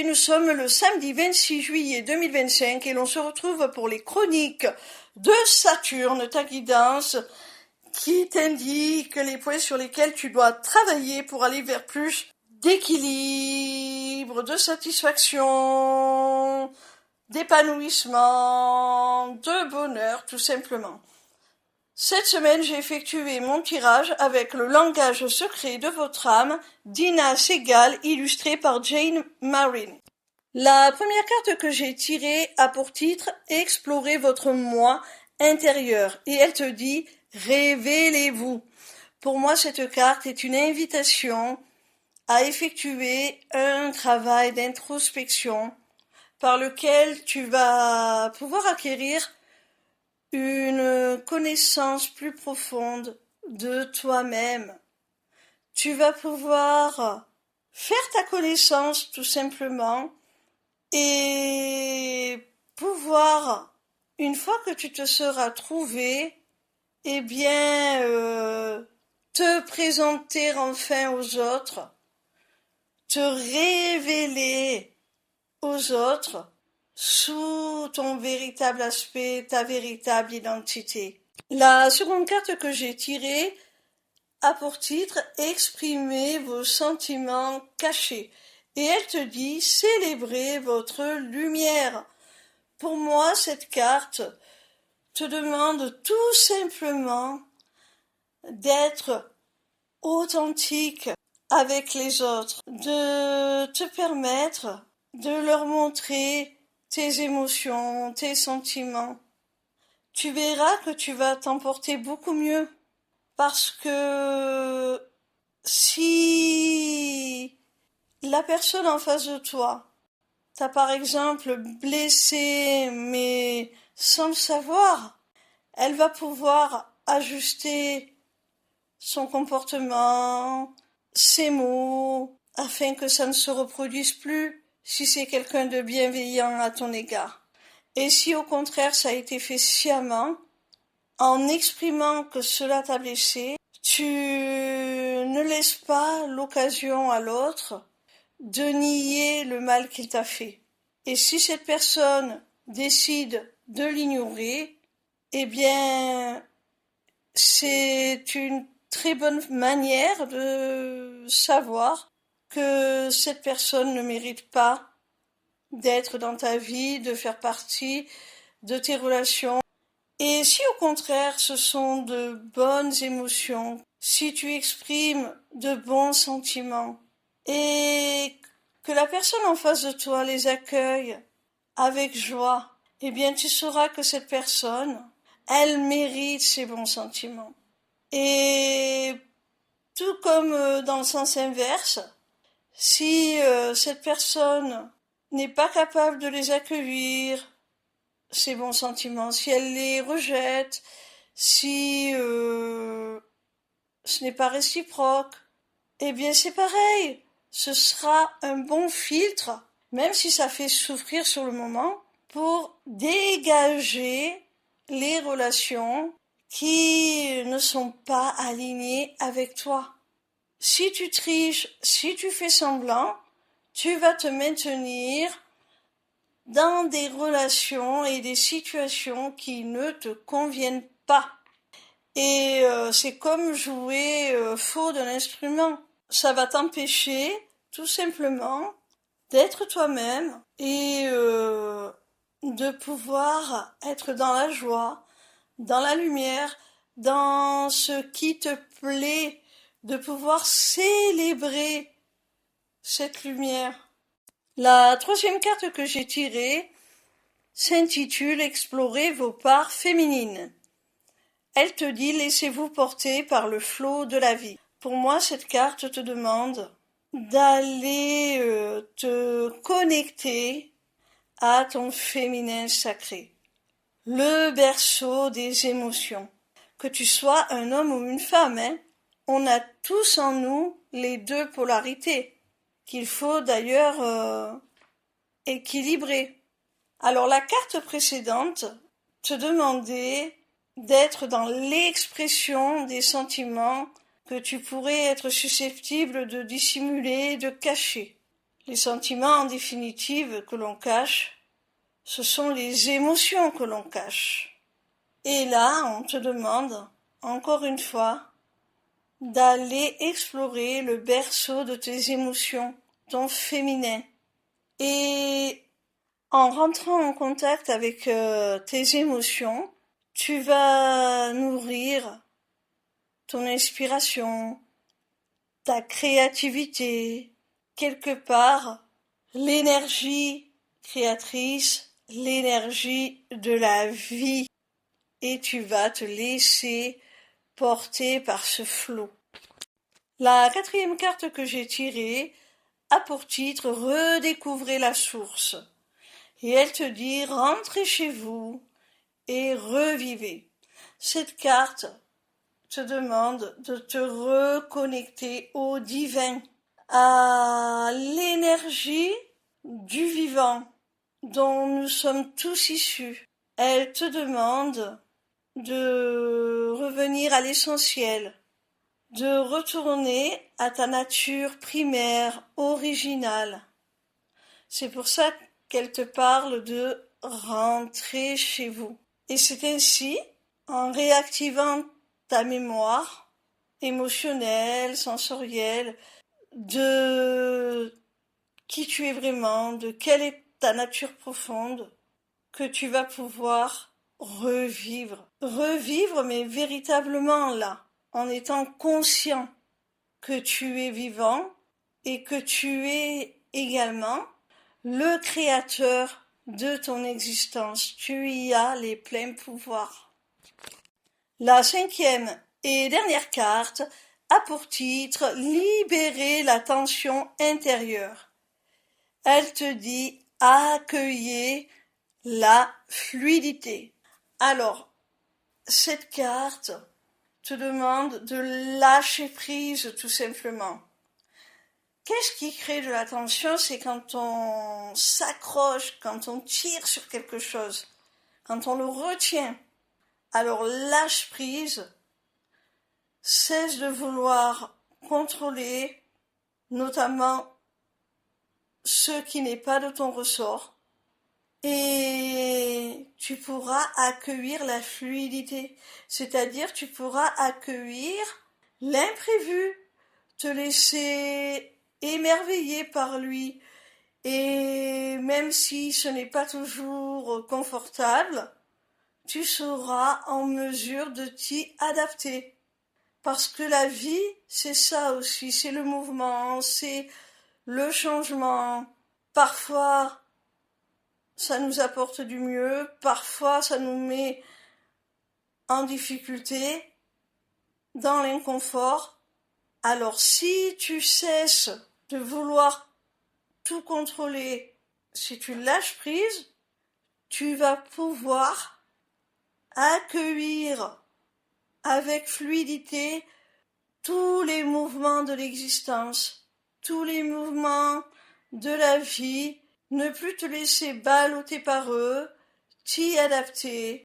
nous sommes le samedi 26 juillet 2025 et l'on se retrouve pour les chroniques de Saturne, ta guidance, qui t'indique les points sur lesquels tu dois travailler pour aller vers plus d'équilibre, de satisfaction, d'épanouissement, de bonheur, tout simplement. Cette semaine, j'ai effectué mon tirage avec le langage secret de votre âme d'Ina Segal, illustré par Jane Marin. La première carte que j'ai tirée a pour titre « Explorez votre moi intérieur » et elle te dit « Révélez-vous ». Pour moi, cette carte est une invitation à effectuer un travail d'introspection par lequel tu vas pouvoir acquérir une connaissance plus profonde de toi-même. Tu vas pouvoir faire ta connaissance tout simplement et pouvoir, une fois que tu te seras trouvé, te présenter enfin aux autres, te révéler aux autres sous ton véritable aspect, ta véritable identité. La seconde carte que j'ai tirée a pour titre « Exprimez vos sentiments cachés » et elle te dit « Célébrez votre lumière ». Pour moi, cette carte te demande tout simplement d'être authentique avec les autres, de te permettre de leur montrer tes émotions, tes sentiments. Tu verras que tu vas t'emporter beaucoup mieux parce que si la personne en face de toi t'a par exemple blessé mais sans le savoir, elle va pouvoir ajuster son comportement, ses mots, afin que ça ne se reproduise plus si c'est quelqu'un de bienveillant à ton égard. Et si au contraire ça a été fait sciemment, en exprimant que cela t'a blessé, tu ne laisses pas l'occasion à l'autre de nier le mal qu'il t'a fait. Et si cette personne décide de l'ignorer, c'est une très bonne manière de savoir que cette personne ne mérite pas d'être dans ta vie, de faire partie de tes relations. Et si au contraire ce sont de bonnes émotions, si tu exprimes de bons sentiments et que la personne en face de toi les accueille avec joie, tu sauras que cette personne, elle mérite ces bons sentiments. Et tout comme dans le sens inverse, si cette personne n'est pas capable de les accueillir, ces bons sentiments, si elle les rejette, si ce n'est pas réciproque, c'est pareil. Ce sera un bon filtre, même si ça fait souffrir sur le moment, pour dégager les relations qui ne sont pas alignées avec toi. Si tu triches, si tu fais semblant, tu vas te maintenir dans des relations et des situations qui ne te conviennent pas. Et c'est comme jouer faux d'un instrument. Ça va t'empêcher tout simplement d'être toi-même et de pouvoir être dans la joie, dans la lumière, dans ce qui te plaît, de pouvoir célébrer cette lumière. La troisième carte que j'ai tirée s'intitule « Explorez vos parts féminines ». Elle te dit « Laissez-vous porter par le flot de la vie ». Pour moi, cette carte te demande d'aller te connecter à ton féminin sacré, le berceau des émotions. Que tu sois un homme ou une femme, on a tous en nous les deux polarités, qu'il faut d'ailleurs équilibrer. Alors la carte précédente te demandait d'être dans l'expression des sentiments que tu pourrais être susceptible de dissimuler, de cacher. Les sentiments, en définitive, que l'on cache, ce sont les émotions que l'on cache. Et là, on te demande, encore une fois, d'aller explorer le berceau de tes émotions, ton féminin. Et en rentrant en contact avec tes émotions, tu vas nourrir ton inspiration, ta créativité, quelque part l'énergie créatrice, l'énergie de la vie, et tu vas te laisser porter par ce flot. La quatrième carte que j'ai tirée a pour titre Redécouvrez la source. Et elle te dit rentrez chez vous et revivez. Cette carte te demande de te reconnecter au divin, à l'énergie du vivant dont nous sommes tous issus. Elle te demande de revenir à l'essentiel, de retourner à ta nature primaire, originale. C'est pour ça qu'elle te parle de rentrer chez vous. Et c'est ainsi, en réactivant ta mémoire émotionnelle, sensorielle, de qui tu es vraiment, de quelle est ta nature profonde, que tu vas pouvoir revivre. Revivre, mais véritablement là, en étant conscient que tu es vivant et que tu es également le créateur de ton existence. Tu y as les pleins pouvoirs. La cinquième et dernière carte a pour titre Libérer la tension intérieure. Elle te dit accueillez la fluidité. Alors, cette carte te demande de lâcher prise tout simplement. Qu'est-ce qui crée de la tension? C'est quand on s'accroche, quand on tire sur quelque chose, quand on le retient. Alors lâche prise, cesse de vouloir contrôler, notamment ce qui n'est pas de ton ressort, et tu pourras accueillir la fluidité, c'est-à-dire tu pourras accueillir l'imprévu, te laisser émerveiller par lui, et même si ce n'est pas toujours confortable, tu seras en mesure de t'y adapter. Parce que la vie, c'est ça aussi, c'est le mouvement, c'est le changement. Parfois, ça nous apporte du mieux, parfois ça nous met en difficulté, dans l'inconfort. Alors si tu cesses de vouloir tout contrôler, si tu lâches prise, tu vas pouvoir accueillir avec fluidité tous les mouvements de l'existence, tous les mouvements de la vie, ne plus te laisser balloter par eux, t'y adapter,